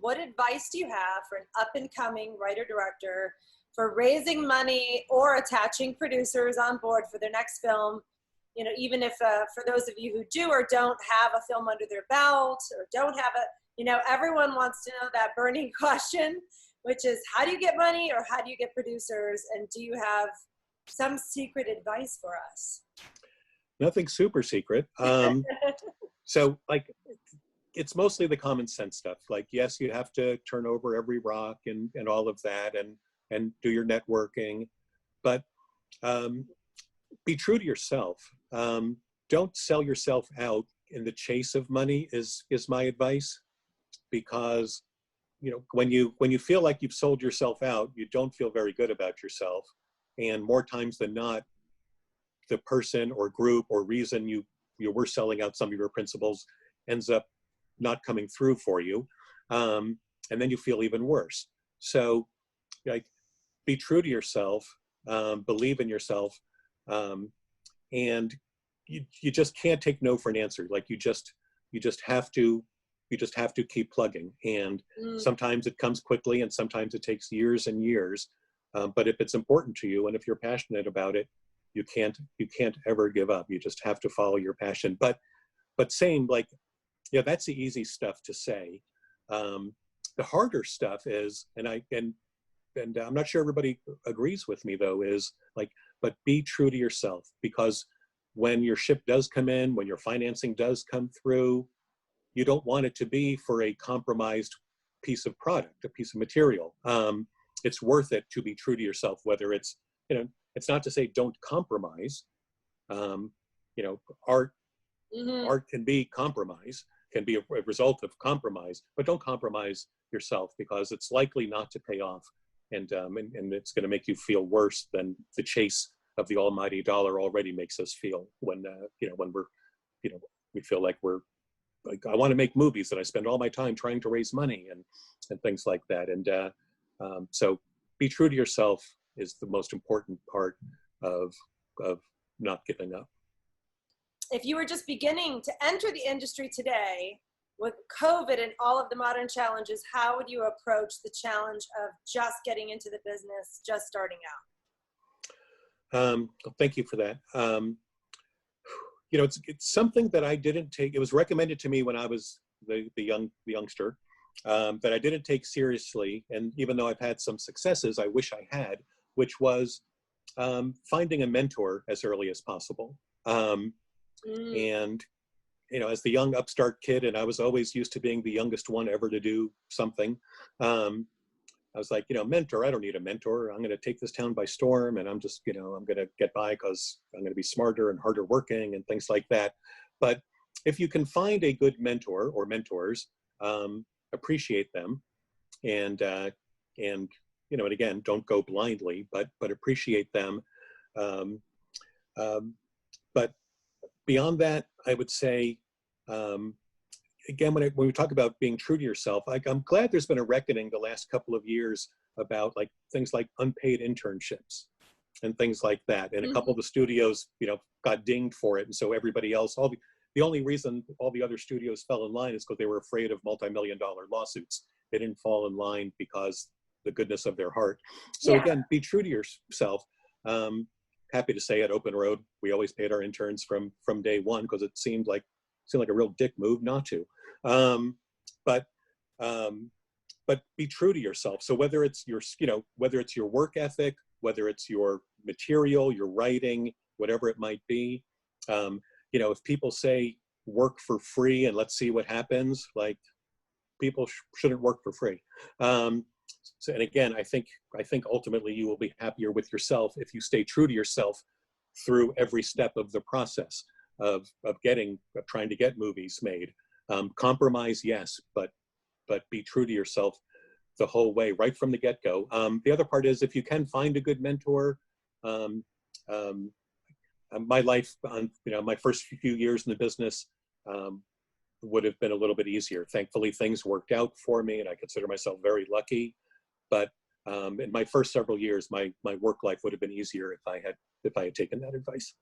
What advice do you have for an up-and-coming writer-director for raising money or attaching producers on board for their next film? You know, even if for those of you who do or don't have a film under their belt or don't have a, you know, everyone wants to know that burning question, which is how do you get money or how do you get producers? And do you have some secret advice for us? Nothing super secret. So like, it's mostly the common sense stuff. Like, yes, you have to turn over every rock and all of that and do your networking, but be true to yourself. Don't sell yourself out in the chase of money is my advice, because you know, when you feel like you've sold yourself out, you don't feel very good about yourself. And more times than not, the person or group or reason you were selling out some of your principles ends up not coming through for you. And then you feel even worse. So like, be true to yourself, believe in yourself, and you just can't take no for an answer. Like you just have to keep plugging. And sometimes it comes quickly and sometimes it takes years and years. But if it's important to you and if you're passionate about it, you can't ever give up. You just have to follow your passion. But saying like, yeah, that's the easy stuff to say. The harder stuff is, and I'm not sure everybody agrees with me though, is like, but be true to yourself, because when your ship does come in, when your financing does come through, you don't want it to be for a compromised piece of product, a piece of material. It's worth it to be true to yourself, whether it's, you know, it's not to say don't compromise. You know, art can be compromise, can be a result of compromise, but don't compromise yourself, because it's likely not to pay off. And it's going to make you feel worse than the chase of the almighty dollar already makes us feel when, you know, when we're, you know, we feel like we're like, I want to make movies and I spend all my time trying to raise money and things like that. And so be true to yourself is the most important part of not giving up. If you were just beginning to enter the industry today with COVID and all of the modern challenges, how would you approach the challenge of just getting into the business, just starting out? Thank you for that. You know, it's something that I didn't take. It was recommended to me when I was the youngster, that I didn't take seriously. And even though I've had some successes, I wish I had, which was finding a mentor as early as possible. And, you know, as the young upstart kid, and I was always used to being the youngest one ever to do something, I was like, you know, mentor, I don't need a mentor. I'm going to take this town by storm, and I'm just, you know, I'm going to get by because I'm going to be smarter and harder working and things like that. But if you can find a good mentor or mentors, appreciate them, and you know, and again, don't go blindly, but appreciate them. But beyond that, I would say, again, when we talk about being true to yourself, I'm glad there's been a reckoning the last couple of years about like things like unpaid internships and things like that. And a couple of the studios, you know, got dinged for it. And so everybody else, the only reason all the other studios fell in line is because they were afraid of multi-million-dollar lawsuits. They didn't fall in line because the goodness of their heart. So again, be true to yourself. Happy to say at Open Road, we always paid our interns from day one, because it seemed like a real dick move not to. But be true to yourself. So whether it's your, you know, whether it's your work ethic, whether it's your material, your writing, whatever it might be, you know, if people say work for free and let's see what happens, like, people shouldn't work for free. So, and again, I think ultimately you will be happier with yourself if you stay true to yourself through every step of the process of trying to get movies made. Compromise, yes, but be true to yourself the whole way, right from the get-go. The other part is, if you can find a good mentor, my life, you know, my first few years in the business would have been a little bit easier. Thankfully, things worked out for me, and I consider myself very lucky. But in my first several years, my work life would have been easier if I had taken that advice.